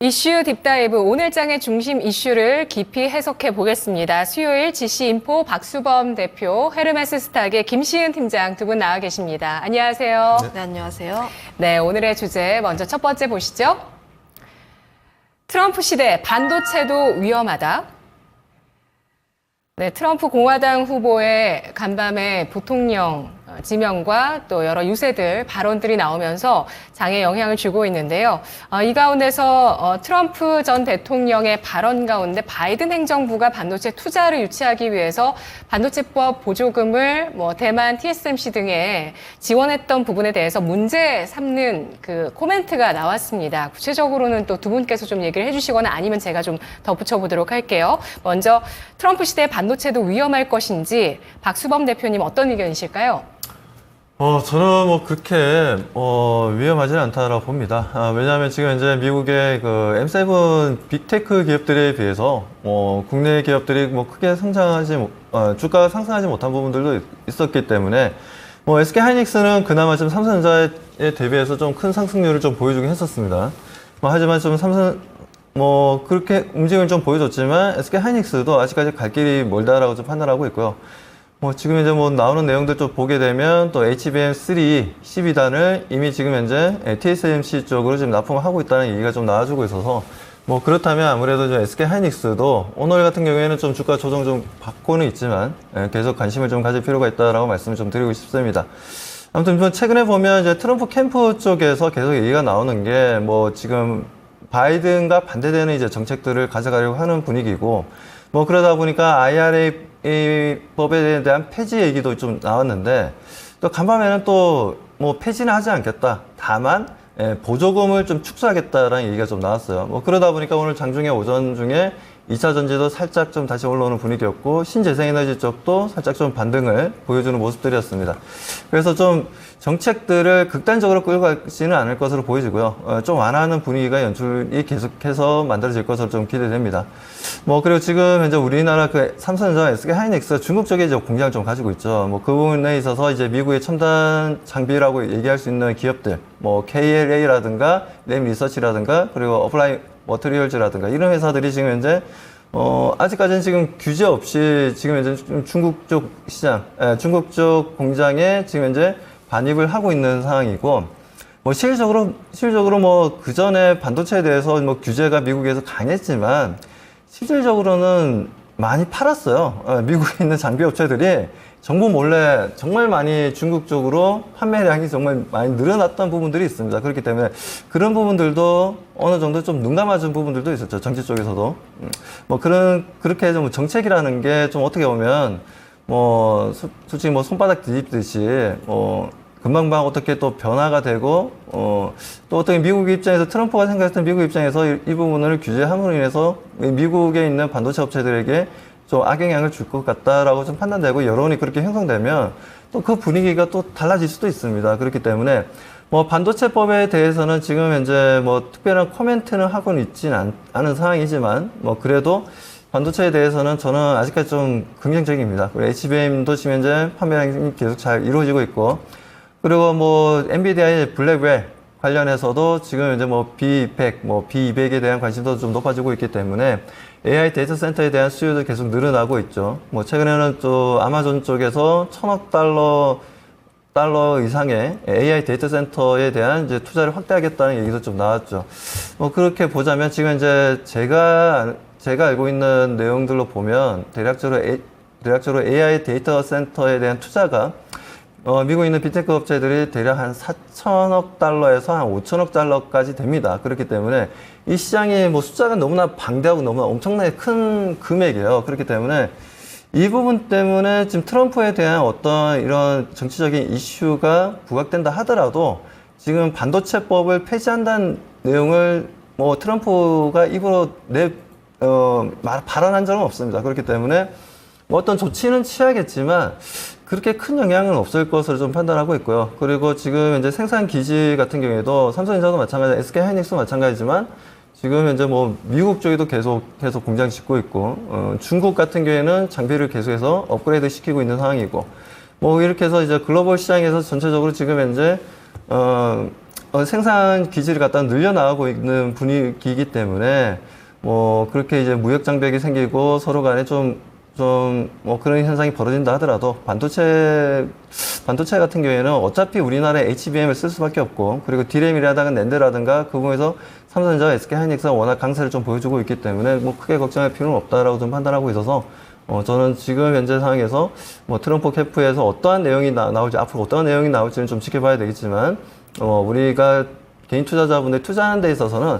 이슈 딥다이브 오늘장의 중심 이슈를 깊이 해석해 보겠습니다. 수요일 GC인포 박수범 대표, 헤르메스 스탁의 김시은 팀장 두 분 나와 계십니다. 안녕하세요. 네, 안녕하세요. 네, 오늘의 주제 먼저 첫 번째 보시죠. 트럼프 시대 반도체도 위험하다. 네, 트럼프 공화당 후보의 간밤에 부통령 지명과 또 여러 유세들, 발언들이 나오면서 장에 영향을 주고 있는데요. 이 가운데서 트럼프 전 대통령의 발언 가운데 바이든 행정부가 반도체 투자를 유치하기 위해서 반도체법 보조금을 대만, TSMC 등에 지원했던 부분에 대해서 문제 삼는 그 코멘트가 나왔습니다. 구체적으로는 또 두 분께서 좀 얘기를 해주시거나 아니면 제가 좀 덧붙여 보도록 할게요. 먼저 트럼프 시대 반도체도 위험할 것인지 박수범 대표님 어떤 의견이실까요? 저는 그렇게, 위험하지는 않다라고 봅니다. 왜냐하면 지금 이제 미국의 그 M7 빅테크 기업들에 비해서, 국내 기업들이 크게 주가가 상승하지 못한 부분들도 있었기 때문에, SK 하이닉스는 그나마 좀 삼성전자에 대비해서 좀 큰 상승률을 좀 보여주긴 했었습니다. 하지만 좀 그렇게 움직임을 좀 보여줬지만, SK 하이닉스도 아직까지 갈 길이 멀다라고 좀 판단하고 있고요. 지금 이제 나오는 내용들 좀 보게 되면 또 HBM3 12단을 이미 지금 현재 TSMC 쪽으로 지금 납품을 하고 있다는 얘기가 좀 나와주고 있어서 그렇다면 아무래도 좀 SK 하이닉스도 오늘 같은 경우에는 좀 주가 조정 좀 받고는 있지만 계속 관심을 좀 가질 필요가 있다라고 말씀을 좀 드리고 싶습니다. 아무튼 최근에 보면 이제 트럼프 캠프 쪽에서 계속 얘기가 나오는 게 지금 바이든과 반대되는 이제 정책들을 가져가려고 하는 분위기고 그러다 보니까 IRA 법에 대한 폐지 얘기도 좀 나왔는데 또 간밤에는 또 폐지는 하지 않겠다. 다만 보조금을 좀 축소하겠다라는 얘기가 좀 나왔어요. 그러다 보니까 오늘 장중에 오전 중에 2차 전지도 살짝 좀 다시 올라오는 분위기였고 신재생에너지 쪽도 살짝 좀 반등을 보여주는 모습들이었습니다. 그래서 좀 정책들을 극단적으로 끌고 가지는 않을 것으로 보여지고요. 좀 완화하는 분위기가 연출이 계속해서 만들어질 것으로 좀 기대됩니다. 그리고 지금 현재 우리나라 그 삼성전자, SK 하이닉스 중국 쪽에 이제 공장을 좀 가지고 있죠. 그 부분에 있어서 이제 미국의 첨단 장비라고 얘기할 수 있는 기업들, KLA라든가 램 리서치라든가 그리고 어플라이 머티리얼즈라든가 이런 회사들이 지금 현재 아직까지는 지금 규제 없이 지금 현재 중국 쪽 시장, 중국 쪽 공장에 지금 현재 반입을 하고 있는 상황이고 실질적으로 그 전에 반도체에 대해서 규제가 미국에서 강했지만 실질적으로는 많이 팔았어요. 미국에 있는 장비 업체들이 정부 몰래 정말 많이 중국 쪽으로 판매량이 정말 많이 늘어났던 부분들이 있습니다. 그렇기 때문에 그런 부분들도 어느 정도 좀 눈 감아준 부분들도 있었죠. 정치 쪽에서도. 그렇게 좀 정책이라는 게 좀 어떻게 보면, 솔직히 손바닥 뒤집듯이, 금방금방 어떻게 또 변화가 되고, 또 어떻게 미국 입장에서 트럼프가 생각했던 미국 입장에서 이 부분을 규제함으로 인해서 미국에 있는 반도체 업체들에게 좀 악영향을 줄 것 같다라고 좀 판단되고 여론이 그렇게 형성되면 또 그 분위기가 또 달라질 수도 있습니다. 그렇기 때문에 반도체법에 대해서는 지금 현재 특별한 코멘트는 하고는 있지는 않은 상황이지만 그래도 반도체에 대해서는 저는 아직까지 좀 긍정적입니다. 그리고 HBM도 지금 현재 판매량이 계속 잘 이루어지고 있고 그리고 엔비디아의 블랙웰 관련해서도 지금 현재 B100, B200에 대한 관심도 좀 높아지고 있기 때문에 AI 데이터 센터에 대한 수요도 계속 늘어나고 있죠. 최근에는 또 아마존 쪽에서 1,000억 달러 이상의 AI 데이터 센터에 대한 이제 투자를 확대하겠다는 얘기도 좀 나왔죠. 그렇게 보자면 지금 이제 제가 알고 있는 내용들로 보면 대략적으로 AI 데이터 센터에 대한 투자가 미국에 있는 빅테크 업체들이 대략 한 4천억 달러에서 한 5천억 달러까지 됩니다. 그렇기 때문에 이 시장이 숫자가 너무나 방대하고 너무나 엄청나게 큰 금액이에요. 그렇기 때문에 이 부분 때문에 지금 트럼프에 대한 어떤 이런 정치적인 이슈가 부각된다 하더라도 지금 반도체법을 폐지한다는 내용을 트럼프가 입으로 발언한 적은 없습니다. 그렇기 때문에 어떤 조치는 취하겠지만 그렇게 큰 영향은 없을 것으로 좀 판단하고 있고요. 그리고 지금 이제 생산 기지 같은 경우에도 삼성전자도 마찬가지, SK 하이닉스도 마찬가지지만 지금 현재 미국 쪽에도 계속해서 공장 짓고 있고 중국 같은 경우에는 장비를 계속해서 업그레이드 시키고 있는 상황이고 이렇게 해서 이제 글로벌 시장에서 전체적으로 지금 현재 생산 기지를 갖다 늘려나가고 있는 분위기이기 때문에 뭐 그렇게 이제 무역 장벽이 생기고 서로 간에 뭐 그런 현상이 벌어진다 하더라도 반도체 같은 경우에는 어차피 우리나라에 HBM을 쓸 수밖에 없고, 그리고 D램이라든가 낸드라든가 그 부분에서 삼성전자와 SK하이닉스가 워낙 강세를 좀 보여주고 있기 때문에 뭐 크게 걱정할 필요는 없다라고 좀 판단하고 있어서 저는 지금 현재 상황에서 뭐 트럼프 캠프에서 어떠한 내용이 나올지, 앞으로 어떠한 내용이 나올지는 좀 지켜봐야 되겠지만 우리가 개인 투자자분들 투자하는 데 있어서는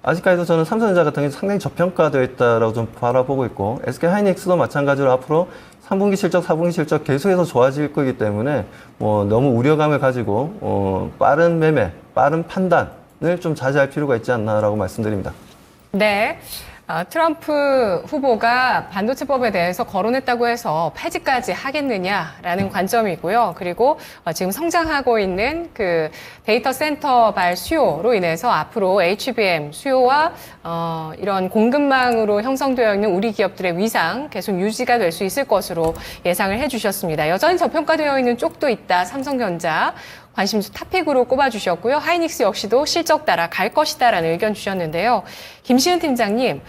아직까지도 저는 삼성전자 같은 경우는 상당히 저평가되어 있다라고 좀 바라보고 있고, SK하이닉스도 마찬가지로 앞으로 3분기 실적, 4분기 실적 계속해서 좋아질 거기 때문에 뭐 너무 우려감을 가지고 빠른 매매, 빠른 판단을 좀 자제할 필요가 있지 않나라고 말씀드립니다. 네. 트럼프 후보가 반도체법에 대해서 거론했다고 해서 폐지까지 하겠느냐라는 관점이고요. 그리고 지금 성장하고 있는 그 데이터 센터발 수요로 인해서 앞으로 HBM 수요와 이런 공급망으로 형성되어 있는 우리 기업들의 위상 계속 유지가 될 수 있을 것으로 예상을 해주셨습니다. 여전히 저평가되어 있는 쪽도 있다. 삼성전자. 관심주 탑픽으로 꼽아주셨고요. 하이닉스 역시도 실적 따라 갈 것이다라는 의견 주셨는데요. 김시은 팀장님,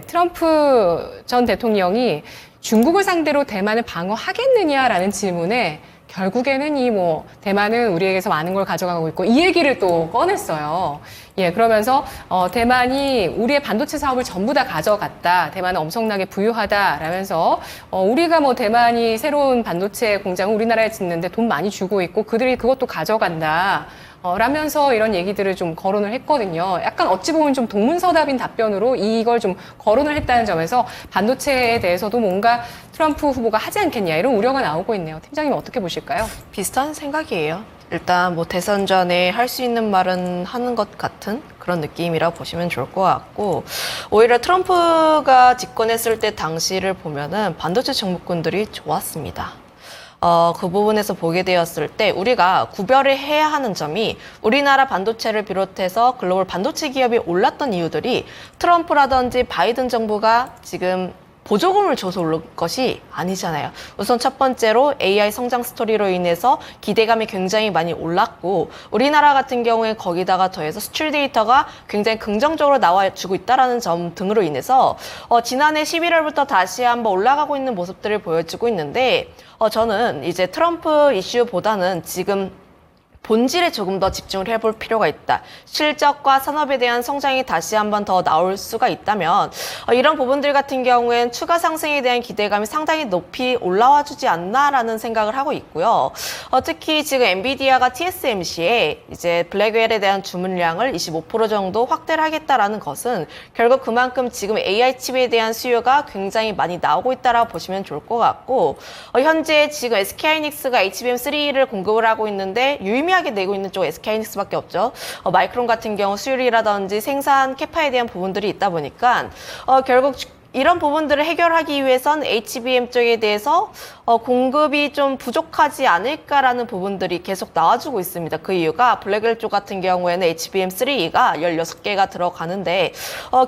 트럼프 전 대통령이 중국을 상대로 대만을 방어하겠느냐라는 질문에 결국에는 대만은 우리에게서 많은 걸 가져가고 있고 이 얘기를 또 꺼냈어요. 그러면서 대만이 우리의 반도체 사업을 전부 다 가져갔다. 대만은 엄청나게 부유하다라면서 우리가 대만이 새로운 반도체 공장을 우리나라에 짓는데 돈 많이 주고 있고 그들이 그것도 가져간다. 라면서 이런 얘기들을 좀 거론을 했거든요. 약간 어찌 보면 좀 동문서답인 답변으로 이걸 좀 거론을 했다는 점에서 반도체에 대해서도 뭔가 트럼프 후보가 하지 않겠냐 이런 우려가 나오고 있네요. 팀장님 어떻게 보실까요? 비슷한 생각이에요. 일단 대선 전에 할 수 있는 말은 하는 것 같은 그런 느낌이라 보시면 좋을 것 같고, 오히려 트럼프가 집권했을 때 당시를 보면은 반도체 종목군들이 좋았습니다. 그 부분에서 보게 되었을 때 우리가 구별을 해야 하는 점이, 우리나라 반도체를 비롯해서 글로벌 반도체 기업이 올랐던 이유들이 트럼프라든지 바이든 정부가 지금 보조금을 줘서 오른 것이 아니잖아요. 우선 첫 번째로 AI 성장 스토리로 인해서 기대감이 굉장히 많이 올랐고, 우리나라 같은 경우에 거기다가 더해서 수출 데이터가 굉장히 긍정적으로 나와주고 있다는 점 등으로 인해서 지난해 11월부터 다시 한번 올라가고 있는 모습들을 보여주고 있는데, 저는 이제 트럼프 이슈보다는 지금 본질에 조금 더 집중을 해볼 필요가 있다. 실적과 산업에 대한 성장이 다시 한번 더 나올 수가 있다면 이런 부분들 같은 경우엔 추가 상승에 대한 기대감이 상당히 높이 올라와 주지 않나라는 생각을 하고 있고요. 특히 지금 엔비디아가 TSMC에 이제 블랙웰에 대한 주문량을 25% 정도 확대를 하겠다라는 것은 결국 그만큼 지금 AI 칩에 대한 수요가 굉장히 많이 나오고 있다라고 보시면 좋을 것 같고, 현재 지금 SK하이닉스가 HBM3를 공급을 하고 있는데 유의미하게 내고 있는 쪽 SK하이닉스밖에 없죠. 마이크론 같은 경우 수율이라든지 생산 캐파에 대한 부분들이 있다 보니까 결국 이런 부분들을 해결하기 위해선 HBM 쪽에 대해서 공급이 좀 부족하지 않을까라는 부분들이 계속 나와주고 있습니다. 그 이유가 블랙웰 쪽 같은 경우에는 HBM3가 16개가 들어가는데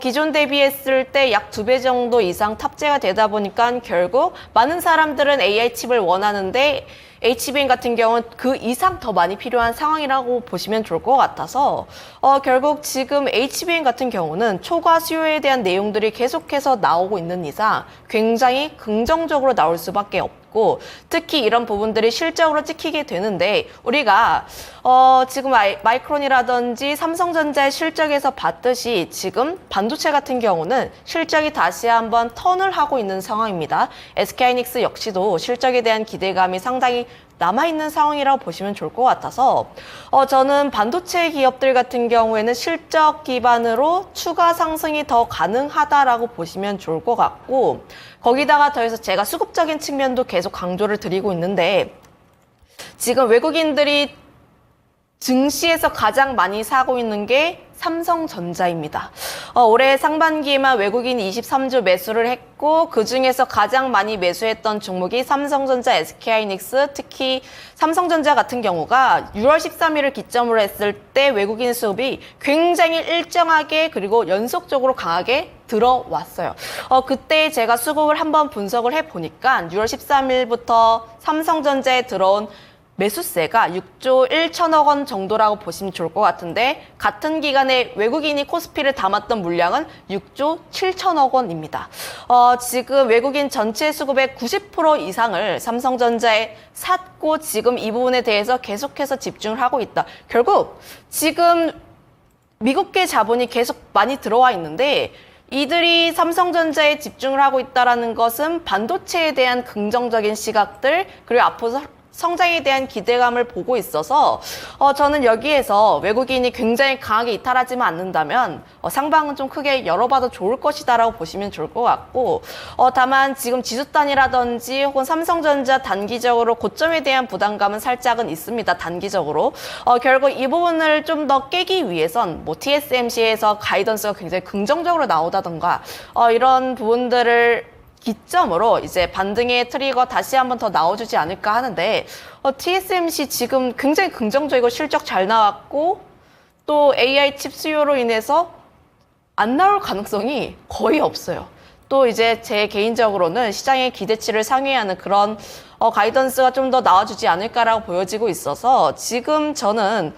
기존 대비했을 때 약 2배 정도 이상 탑재가 되다 보니까 결국 많은 사람들은 AI 칩을 원하는데 HBM 같은 경우는 그 이상 더 많이 필요한 상황이라고 보시면 좋을 것 같아서 결국 지금 HBM 같은 경우는 초과 수요에 대한 내용들이 계속해서 나오고 있는 이상 굉장히 긍정적으로 나올 수밖에 없고, 특히 이런 부분들이 실적으로 찍히게 되는데 우리가 지금 마이크론이라든지 삼성전자의 실적에서 봤듯이 지금 반도체 같은 경우는 실적이 다시 한번 턴을 하고 있는 상황입니다. SK하이닉스 역시도 실적에 대한 기대감이 상당히 남아있는 상황이라고 보시면 좋을 것 같아서 저는 반도체 기업들 같은 경우에는 실적 기반으로 추가 상승이 더 가능하다라고 보시면 좋을 것 같고, 거기다가 더해서 제가 수급적인 측면도 계속 강조를 드리고 있는데, 지금 외국인들이 증시에서 가장 많이 사고 있는 게 삼성전자입니다. 올해 상반기에만 외국인이 23조 매수를 했고 그중에서 가장 많이 매수했던 종목이 삼성전자, SK하이닉스, 특히 삼성전자 같은 경우가 6월 13일을 기점으로 했을 때 외국인 수급이 굉장히 일정하게 그리고 연속적으로 강하게 들어왔어요. 그때 제가 수급을 한번 분석을 해보니까 6월 13일부터 삼성전자에 들어온 매수세가 6조 1천억 원 정도라고 보시면 좋을 것 같은데 같은 기간에 외국인이 코스피를 담았던 물량은 6조 7천억 원입니다. 지금 외국인 전체 수급의 90% 이상을 삼성전자에 샀고 지금 이 부분에 대해서 계속해서 집중을 하고 있다. 결국 지금 미국계 자본이 계속 많이 들어와 있는데 이들이 삼성전자에 집중을 하고 있다는 것은 반도체에 대한 긍정적인 시각들 그리고 앞으로 성장에 대한 기대감을 보고 있어서 저는 여기에서 외국인이 굉장히 강하게 이탈하지만 않는다면 상방은 좀 크게 열어봐도 좋을 것이다라고 보시면 좋을 것 같고 다만 지금 지수단이라든지 혹은 삼성전자 단기적으로 고점에 대한 부담감은 살짝은 있습니다. 단기적으로 결국 이 부분을 좀 더 깨기 위해선 뭐 TSMC에서 가이던스가 굉장히 긍정적으로 나오다던가 이런 부분들을 기점으로 이제 반등의 트리거 다시 한번 더 나와주지 않을까 하는데 TSMC 지금 굉장히 긍정적이고 실적 잘 나왔고 또 AI 칩 수요로 인해서 안 나올 가능성이 거의 없어요. 또 이제 제 개인적으로는 시장의 기대치를 상회하는 그런 가이던스가 좀 더 나와주지 않을까라고 보여지고 있어서 지금 저는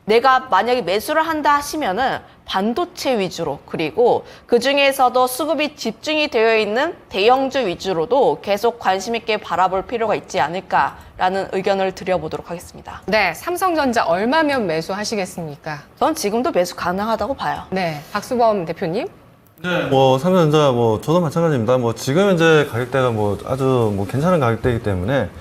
내가 만약에 매수를 한다 하시면은 반도체 위주로 그리고 그 중에서도 수급이 집중이 되어 있는 대형주 위주로도 계속 관심 있게 바라볼 필요가 있지 않을까라는 의견을 드려보도록 하겠습니다. 네, 삼성전자 얼마면 매수하시겠습니까? 전 지금도 매수 가능하다고 봐요. 네, 박수범 대표님. 뭐 삼성전자 뭐 저도 마찬가지입니다. 뭐 지금 현재 가격대가 뭐 아주 뭐 괜찮은 가격대이기 때문에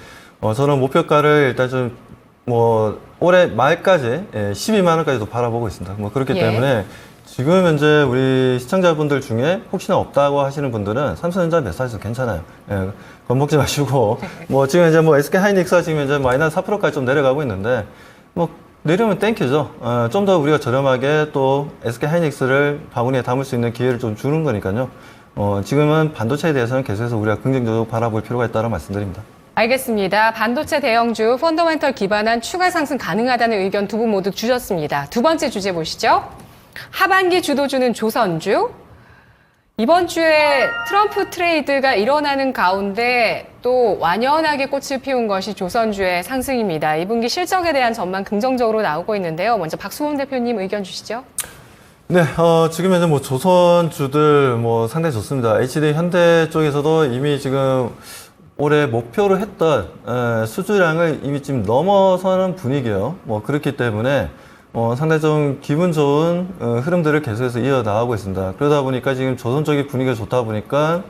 저는 목표가를 일단 좀 뭐 올해 말까지 12만 원까지도 바라보고 있습니다. 뭐 그렇기 예. 때문에 지금 현재 우리 시청자분들 중에 혹시나 없다고 하시는 분들은 삼성전자 매수하셔도 괜찮아요. 예, 겁먹지 마시고 뭐 지금 이제 뭐 SK 하이닉스가 지금 이제 마이너스 4%까지 좀 내려가고 있는데 뭐 내려오면 땡큐죠. 좀 더 우리가 저렴하게 또 SK 하이닉스를 바구니에 담을 수 있는 기회를 좀 주는 거니까요. 지금은 반도체에 대해서는 계속해서 우리가 긍정적으로 바라볼 필요가 있다고 말씀드립니다. 알겠습니다. 반도체 대형주 펀더멘털 기반한 추가 상승 가능하다는 의견 두 분 모두 주셨습니다. 두 번째 주제 보시죠. 하반기 주도주는 조선주. 이번 주에 트럼프 트레이드가 일어나는 가운데 또 완연하게 꽃을 피운 것이 조선주의 상승입니다. 2분기 실적에 대한 전망 긍정적으로 나오고 있는데요. 먼저 박수범 대표님 의견 주시죠. 네, 지금 현재 뭐 조선주들 뭐 상당히 좋습니다. HD 현대 쪽에서도 이미 지금 올해 목표로 했던 수주량을 이미 지금 넘어서는 분위기예요. 뭐 그렇기 때문에 상당히 좀 기분 좋은 흐름들을 계속해서 이어나가고 있습니다. 그러다 보니까 지금 조선 쪽의 분위기가 좋다 보니까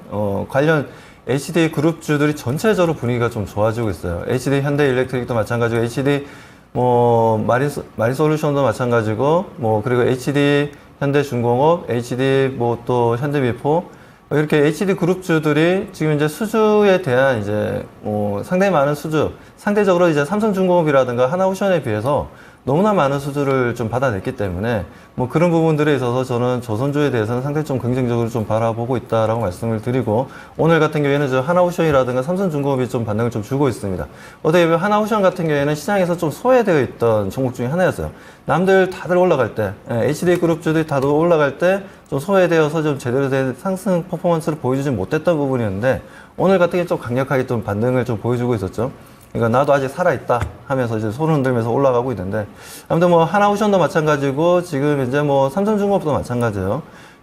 관련 HD 그룹주들이 전체적으로 분위기가 좀 좋아지고 있어요. HD 현대 일렉트릭도 마찬가지고 HD 뭐 마린 솔루션도 마찬가지고 뭐 그리고 HD 현대중공업, HD 뭐 또 현대미포 이렇게 HD 그룹주들이 지금 이제 수주에 대한 이제 상당히 많은 수주, 상대적으로 이제 삼성중공업이라든가 하나오션에 비해서 너무나 많은 수주를 좀 받아냈기 때문에 뭐 그런 부분들에 있어서 저는 조선주에 대해서는 상당히 좀 긍정적으로 좀 바라보고 있다라고 말씀을 드리고 오늘 같은 경우에는 저 하나오션이라든가 삼성중공업이 좀 반등을 좀 주고 있습니다. 어떻게 보면 하나오션 같은 경우에는 시장에서 좀 소외되어 있던 종목 중에 하나였어요. 남들 다들 올라갈 때, HD 그룹주들이 다들 올라갈 때 좀 소외되어서 좀 제대로 된 상승 퍼포먼스를 보여주지 못했던 부분이었는데 오늘 같은 경우에 좀 강력하게 좀 반등을 좀 보여주고 있었죠. 그러니까 나도 아직 살아있다 하면서 이제 손을 흔들면서 올라가고 있는데 아무튼 뭐 하나오션도 마찬가지고 지금 이제 뭐 삼성중공업도 마찬가지예요.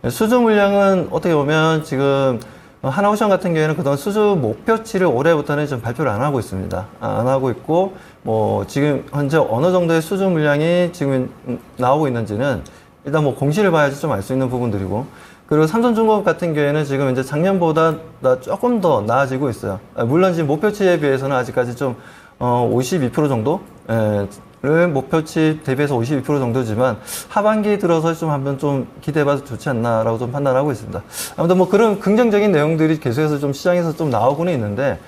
수주 물량은 어떻게 보면 지금 하나오션 같은 경우에는 그동안 수주 목표치를 올해부터는 좀 발표를 안 하고 있습니다. 안 하고 있고 뭐 지금 현재 어느 정도의 수주 물량이 지금 나오고 있는지는 일단 뭐 공시를 봐야지 좀 알 수 있는 부분들이고 그리고 삼성중공업 같은 경우에는 지금 이제 작년보다 조금 더 나아지고 있어요. 물론 지금 목표치에 비해서는 아직까지 좀 52% 정도를 목표치 대비해서 52% 정도지만 하반기 들어서 좀 한번 좀 기대해봐도 좋지 않나라고 좀 판단하고 있습니다. 아무튼 뭐 그런 긍정적인 내용들이 계속해서 좀 시장에서 좀 나오고는 있는데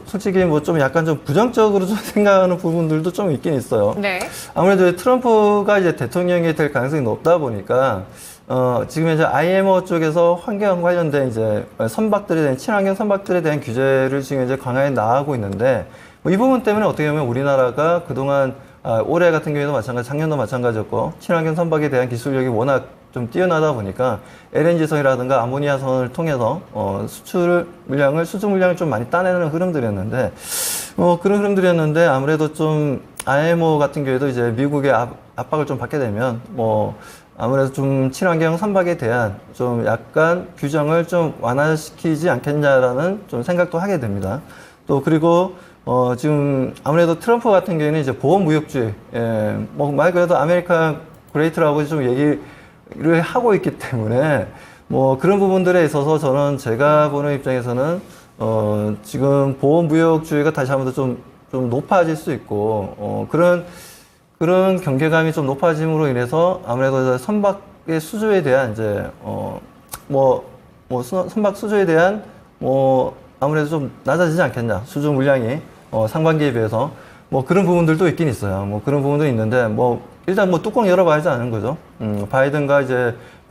솔직히 뭐 좀 약간 좀 부정적으로 좀 생각하는 부분들도 좀 있긴 있어요. 네. 아무래도 트럼프가 이제 대통령이 될 가능성이 높다 보니까 지금 이제 IMO 쪽에서 환경 관련된 이제 선박들에 대한 친환경 선박들에 대한 규제를 지금 이제 강화해 나가고 있는데 뭐 이 부분 때문에 어떻게 보면 우리나라가 그동안 올해 같은 경우에도 마찬가지, 작년도 마찬가지였고 친환경 선박에 대한 기술력이 워낙 좀 뛰어나다 보니까 LNG선이라든가 아모니아선을 통해서 수출 물량을 좀 많이 따내는 흐름들이었는데 그런 흐름들이었는데 아무래도 좀 IMO 같은 경우에도 이제 미국의 압박을 좀 받게 되면 아무래도 좀 친환경 선박에 대한 좀 약간 규정을 좀 완화시키지 않겠냐라는 좀 생각도 하게 됩니다. 또 그리고 지금 아무래도 트럼프 같은 경우에는 이제 보호무역주의, 말 그대로 아메리칸 그레이트라고 좀 얘기를 하고 있기 때문에 그런 부분들에 있어서 저는 제가 보는 입장에서는 지금 보호무역주의가 다시 한번 더 좀 높아질 수 있고 그런 경계감이 좀 높아짐으로 인해서 아무래도 선박의 수주에 대한 이제 선박 수주에 대한 아무래도 좀 낮아지지 않겠냐 수주 물량이 상반기에 비해서 그런 부분들도 있긴 있어요. 그런 부분도 있는데 일단 뚜껑 열어봐야지 아는 거죠.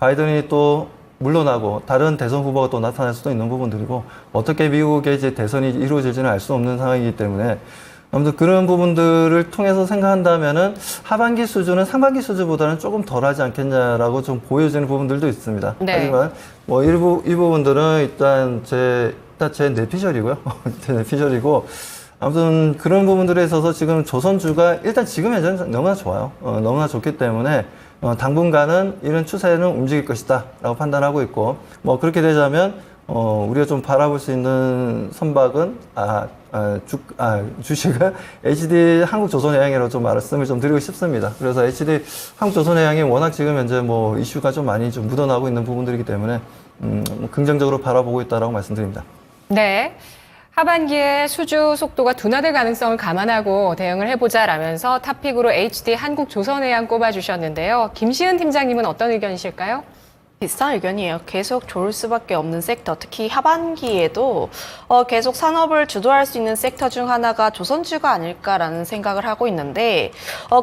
바이든이 또 물러나고 다른 대선 후보가 또 나타날 수도 있는 부분들이고 어떻게 미국의 이제 대선이 이루어질지는 알 수 없는 상황이기 때문에 아무튼 그런 부분들을 통해서 생각한다면은 하반기 수주는 상반기 수주보다는 조금 덜하지 않겠냐라고 좀 보여지는 부분들도 있습니다. 네. 하지만 이 부분들은 일단 제 내피셜이고요. 제 내피셜이고 아무튼 그런 부분들에 있어서 지금 조선주가 일단 지금 현재는 너무나 좋아요. 너무나 좋기 때문에 당분간은 이런 추세는 움직일 것이다 라고 판단하고 있고 그렇게 되자면 우리가 좀 바라볼 수 있는 선박은 주식은 HD 한국조선해양이라고 좀 말씀을 좀 드리고 싶습니다. 그래서 HD 한국조선해양이 워낙 지금 현재 이슈가 좀 많이 좀 묻어나고 있는 부분들이기 때문에 긍정적으로 바라보고 있다라고 말씀드립니다. 네. 하반기에 수주 속도가 둔화될 가능성을 감안하고 대응을 해보자라면서 탑픽으로 HD 한국조선해양 꼽아주셨는데요. 김시은 팀장님은 어떤 의견이실까요? 비슷한 의견이에요. 계속 좋을 수밖에 없는 섹터, 특히 하반기에도 계속 산업을 주도할 수 있는 섹터 중 하나가 조선주가 아닐까라는 생각을 하고 있는데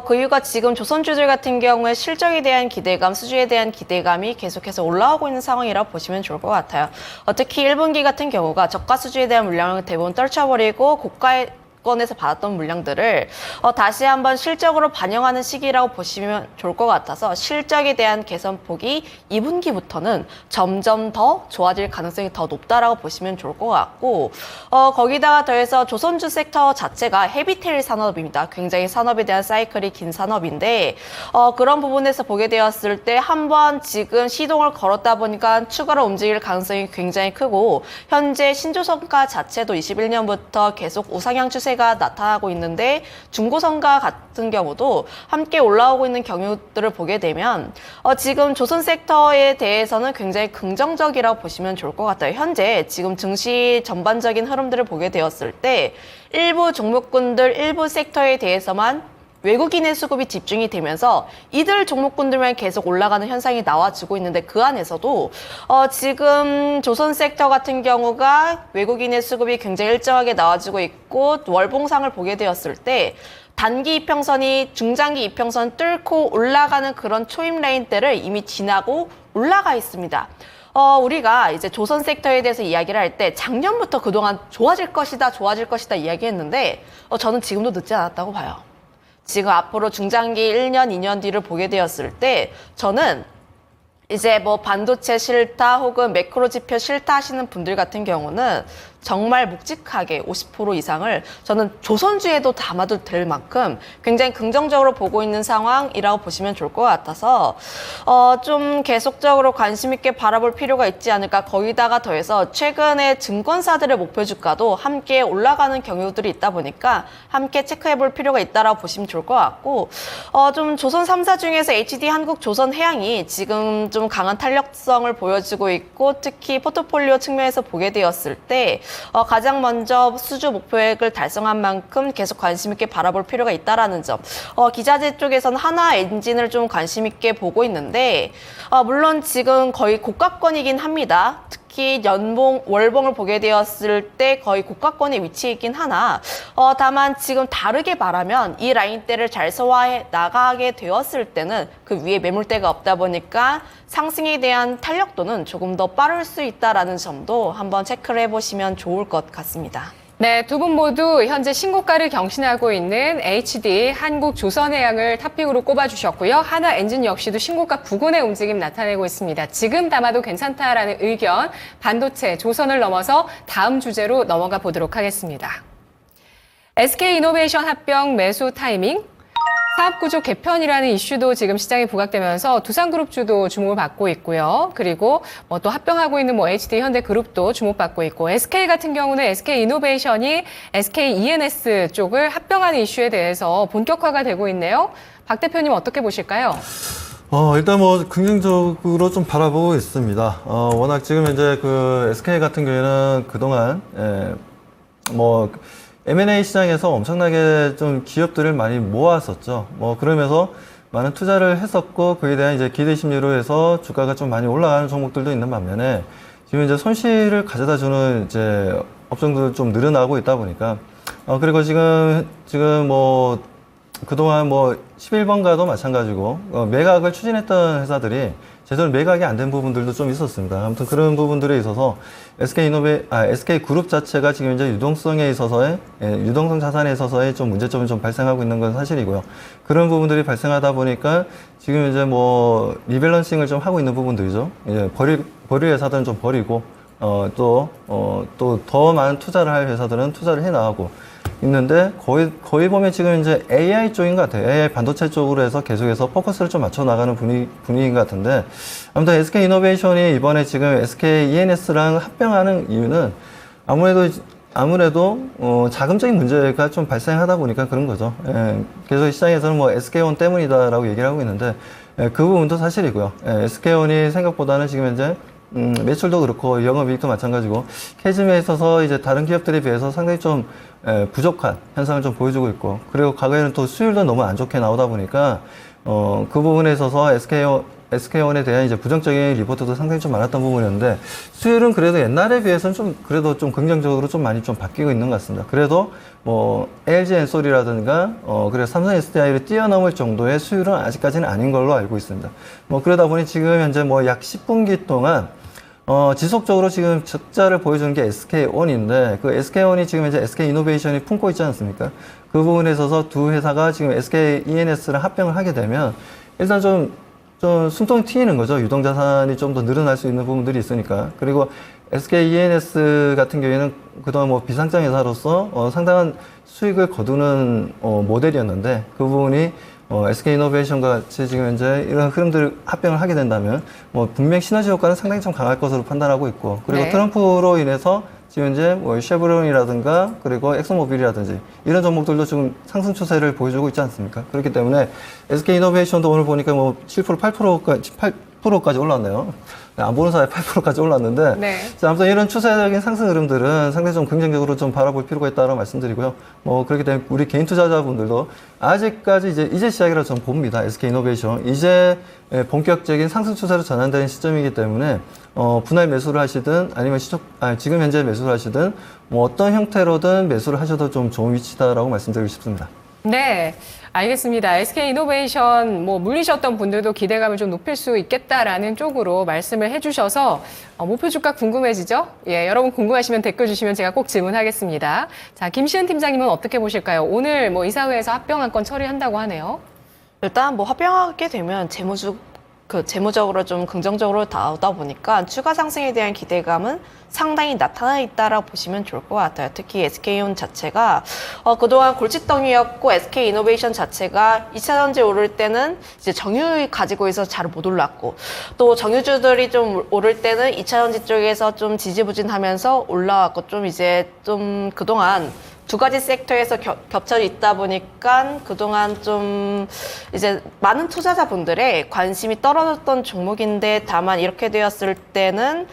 그 이유가 지금 조선주들 같은 경우에 실적에 대한 기대감, 수주에 대한 기대감이 계속해서 올라오고 있는 상황이라고 보시면 좋을 것 같아요. 특히 1분기 같은 경우가 저가 수주에 대한 물량을 대부분 떨쳐버리고 고가의 건에서 받았던 물량들을 다시 한번 실적으로 반영하는 시기라고 보시면 좋을 것 같아서 실적에 대한 개선폭이 2분기부터는 점점 더 좋아질 가능성이 더 높다라고 보시면 좋을 것 같고 거기다가 더해서 조선주 섹터 자체가 헤비테일 산업입니다. 굉장히 산업에 대한 사이클이 긴 산업인데 그런 부분에서 보게 되었을 때 한번 지금 시동을 걸었다 보니까 추가로 움직일 가능성이 굉장히 크고 현재 신조선가 자체도 21년부터 계속 우상향 추세 가 나타나고 있는데 중고선가 같은 경우도 함께 올라오고 있는 경우들을 보게 되면 지금 조선 섹터에 대해서는 굉장히 긍정적이라고 보시면 좋을 것 같아요. 현재 지금 증시 전반적인 흐름들을 보게 되었을 때 일부 종목군들, 일부 섹터에 대해서만 외국인의 수급이 집중이 되면서 이들 종목군들만 계속 올라가는 현상이 나와주고 있는데 그 안에서도 지금 조선 섹터 같은 경우가 외국인의 수급이 굉장히 일정하게 나와주고 있고 월봉상을 보게 되었을 때 단기 이평선이 중장기 이평선 뚫고 올라가는 그런 초임 라인대를 이미 지나고 올라가 있습니다. 우리가 이제 조선 섹터에 대해서 이야기를 할 때 작년부터 그동안 좋아질 것이다 이야기했는데 저는 지금도 늦지 않았다고 봐요. 지금 앞으로 중장기 1년, 2년 뒤를 보게 되었을 때 저는 이제 반도체 싫다 혹은 매크로 지표 싫다 하시는 분들 같은 경우는 정말 묵직하게 50% 이상을 저는 조선주에도 담아도 될 만큼 굉장히 긍정적으로 보고 있는 상황이라고 보시면 좋을 것 같아서 좀 계속적으로 관심 있게 바라볼 필요가 있지 않을까. 거기다가 더해서 최근에 증권사들의 목표 주가도 함께 올라가는 경우들이 있다 보니까 함께 체크해 볼 필요가 있다라고 보시면 좋을 것 같고 좀 조선 3사 중에서 HD 한국조선해양이 지금 좀 강한 탄력성을 보여주고 있고 특히 포트폴리오 측면에서 보게 되었을 때 가장 먼저 수주 목표액을 달성한 만큼 계속 관심 있게 바라볼 필요가 있다라는 점. 기자재 쪽에서는 하나 엔진을 좀 관심 있게 보고 있는데 물론 지금 거의 고가권이긴 합니다. 특히 연봉, 월봉을 보게 되었을 때 거의 고가권에 위치해 있긴 하나 다만 지금 다르게 말하면 이 라인대를 잘 소화해 나가게 되었을 때는 그 위에 매물대가 없다 보니까 상승에 대한 탄력도는 조금 더 빠를 수 있다라는 점도 한번 체크를 해보시면 좋을 것 같습니다. 네, 두 분 모두 현재 신고가를 경신하고 있는 HD 한국조선해양을 탑픽으로 꼽아주셨고요. 하나엔진 역시도 신고가 부근의 움직임 나타내고 있습니다. 지금 담아도 괜찮다라는 의견, 반도체, 조선을 넘어서 다음 주제로 넘어가 보도록 하겠습니다. SK이노베이션 합병 매수 타이밍, 사업구조 개편이라는 이슈도 지금 시장에 부각되면서 두산그룹주도 주목을 받고 있고요. 그리고 또 합병하고 있는 HD 현대그룹도 주목받고 있고, SK 같은 경우는 SK이노베이션이 SKENS 쪽을 합병하는 이슈에 대해서 본격화가 되고 있네요. 박 대표님 어떻게 보실까요? 일단 뭐 긍정적으로 좀 바라보고 있습니다. 워낙 지금 이제 그 SK 같은 경우에는 그동안 뭐 M&A 시장에서 엄청나게 좀 기업들을 많이 모았었죠. 그러면서 많은 투자를 했었고, 그에 대한 이제 기대 심리로 해서 주가가 좀 많이 올라가는 종목들도 있는 반면에, 지금 이제 손실을 가져다 주는 이제 업종도 좀 늘어나고 있다 보니까, 그리고 지금 뭐, 그동안 뭐, 11번가도 마찬가지고, 매각을 추진했던 회사들이 제대로 매각이 안 된 부분들도 좀 있었습니다. 아무튼 그런 부분들에 있어서 SK그룹 자체가 지금 이제 유동성에 있어서의, 유동성 자산에 있어서의 좀 문제점이 좀 발생하고 있는 건 사실이고요. 그런 부분들이 발생하다 보니까 지금 이제 뭐, 리밸런싱을 좀 하고 있는 부분들이죠. 이제 버릴 회사들은 좀 버리고, 또 더 많은 투자를 할 회사들은 투자를 해 나가고 있는데, 거의 보면 지금 이제 AI 쪽인 것 같아요. AI 반도체 쪽으로 해서 계속해서 포커스를 좀 맞춰 나가는 분위기인 것 같은데, 아무튼 SK이노베이션이 이번에 지금 SKENS랑 합병하는 이유는 아무래도 자금적인 문제가 좀 발생하다 보니까 그런 거죠. 그래서 시장에서는 뭐 SK온 때문이다라고 얘기를 하고 있는데, 그 부분도 사실이고요. SK온이 생각보다는 지금 현재 매출도 그렇고 영업이익도 마찬가지고 캐즘에 있어서 이제 다른 기업들에 비해서 상당히 좀 부족한 현상을 좀 보여주고 있고, 그리고 과거에는 또 수율도 너무 안 좋게 나오다 보니까 그 부분에 있어서 SK온에 대한 이제 부정적인 리포트도 상당히 좀 많았던 부분이었는데, 수율은 그래도 옛날에 비해서는 좀 그래도 좀 긍정적으로 좀 많이 좀 바뀌고 있는 것 같습니다. 그래도 뭐 LG 엔솔이라든가 그래서 삼성 SDI를 뛰어넘을 정도의 수율은 아직까지는 아닌 걸로 알고 있습니다. 뭐 그러다 보니 지금 현재 뭐 약 10분기 동안 지속적으로 지금 적자를 보여주는 게 SK온인데, 그 SK온이 지금 이제 SK이노베이션이 품고 있지 않습니까? 그 부분에 있어서 두 회사가 지금 SKENS랑 합병을 하게 되면 일단 좀 숨통이 트이는 거죠. 유동자산이 좀 더 늘어날 수 있는 부분들이 있으니까. 그리고 SKENS 같은 경우에는 그동안 뭐 비상장 회사로서 상당한 수익을 거두는 모델이었는데, 그 부분이 SK이노베이션과 같이 지금 현재 이런 흐름들을 합병을 하게 된다면 뭐 분명 시너지 효과는 상당히 좀 강할 것으로 판단하고 있고, 그리고 네. 트럼프로 인해서 지금 현재 뭐 쉐브론이라든가 그리고 엑소모빌이라든지 이런 종목들도 지금 상승 추세를 보여주고 있지 않습니까? 그렇기 때문에 SK이노베이션도 오늘 보니까 뭐 7%, 8%까지 올랐네요. 안 보는 사이에 8%까지 올랐는데, 네. 자, 아무튼 이런 추세적인 상승 흐름들은 상당히 좀 긍정적으로 좀 바라볼 필요가 있다고 말씀드리고요. 뭐 그렇기 때문에 우리 개인 투자자분들도 아직까지 이제 시작이라고 저는 봅니다. SK이노베이션 이제 본격적인 상승 추세로 전환되는 시점이기 때문에 분할 매수를 하시든 아니면 지금 현재 매수를 하시든 뭐 어떤 형태로든 매수를 하셔도 좀 좋은 위치다라고 말씀드리고 싶습니다. 네, 알겠습니다. SK이노베이션 물리셨던 분들도 기대감을 좀 높일 수 있겠다라는 쪽으로 말씀을 해주셔서 목표 주가 궁금해지죠? 예, 여러분 궁금하시면 댓글 주시면 제가 꼭 질문하겠습니다. 자, 김시은 팀장님은 어떻게 보실까요? 오늘 이사회에서 합병 안건 처리한다고 하네요. 일단 뭐 합병하게 되면 재무적으로 좀 긍정적으로 나오다 보니까 추가 상승에 대한 기대감은 상당히 나타나 있다라고 보시면 좋을 것 같아요. 특히 SK온 자체가 그동안 골칫덩이였고, SK이노베이션 자체가 2차전지 오를 때는 이제 정유 가지고 있어서 잘 못 올랐고, 또 정유주들이 좀 오를 때는 2차전지 쪽에서 좀 지지부진하면서 올라왔고, 좀 그동안 두 가지 섹터에서 겹쳐 있다 보니까 그동안 좀 이제 많은 투자자분들의 관심이 떨어졌던 종목인데, 다만 이렇게 되었을 때는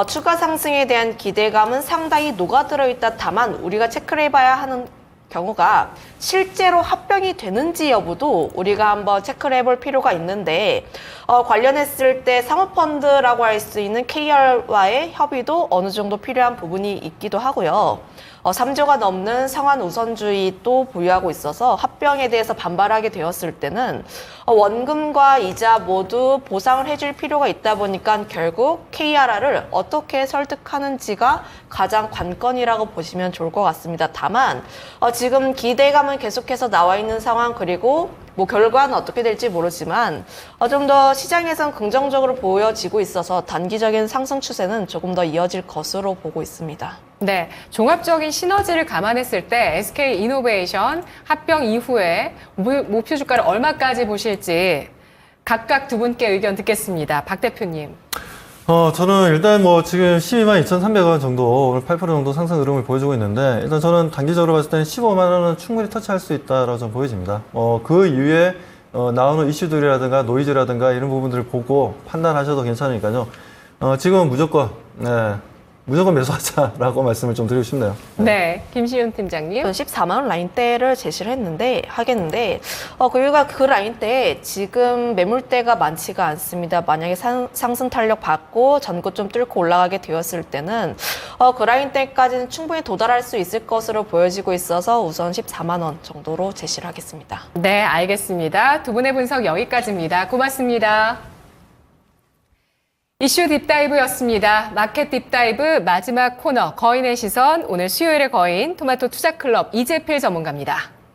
추가 상승에 대한 기대감은 상당히 녹아들어 있다. 다만 우리가 체크를 해봐야 하는 경우가 실제로 합병이 되는지 여부도 우리가 한번 체크를 해볼 필요가 있는데 관련했을 때 사모펀드라고 할 수 있는 KR와의 협의도 어느 정도 필요한 부분이 있기도 하고요. 3조가 넘는 상환 우선주의도 보유하고 있어서 합병에 대해서 반발하게 되었을 때는 원금과 이자 모두 보상을 해줄 필요가 있다 보니까 결국 KR를 어떻게 설득하는지가 가장 관건이라고 보시면 좋을 것 같습니다. 다만 지금 기대감은 계속해서 나와 있는 상황, 그리고 뭐 결과는 어떻게 될지 모르지만 좀 더 시장에선 긍정적으로 보여지고 있어서 단기적인 상승 추세는 조금 더 이어질 것으로 보고 있습니다. 네, 종합적인 시너지를 감안했을 때 SK 이노베이션 합병 이후에 목표 주가를 얼마까지 보실지 각각 두 분께 의견 듣겠습니다. 박 대표님. 저는 일단 뭐 지금 122,300원 정도, 오늘 8% 정도 상승 흐름을 보여주고 있는데, 일단 저는 단기적으로 봤을 때는 15만원은 충분히 터치할 수 있다라고 좀 보여집니다. 그 이후에 나오는 이슈들이라든가 노이즈라든가 이런 부분들을 보고 판단하셔도 괜찮으니까요. 지금은 무조건 매수하자라고 말씀을 좀 드리고 싶네요. 네, 김시윤 팀장님. 14만 원 라인대를 제시를 하겠는데 그 이유가 그 라인대에 지금 매물대가 많지가 않습니다. 만약에 상승 탄력 받고 전고점 뚫고 올라가게 되었을 때는 그 라인대까지는 충분히 도달할 수 있을 것으로 보여지고 있어서 우선 14만 원 정도로 제시를 하겠습니다. 네, 알겠습니다. 두 분의 분석 여기까지입니다. 고맙습니다. 이슈 딥다이브였습니다. 마켓 딥다이브 마지막 코너 거인의 시선, 오늘 수요일의 거인 토마토 투자클럽 이재필 전문가입니다.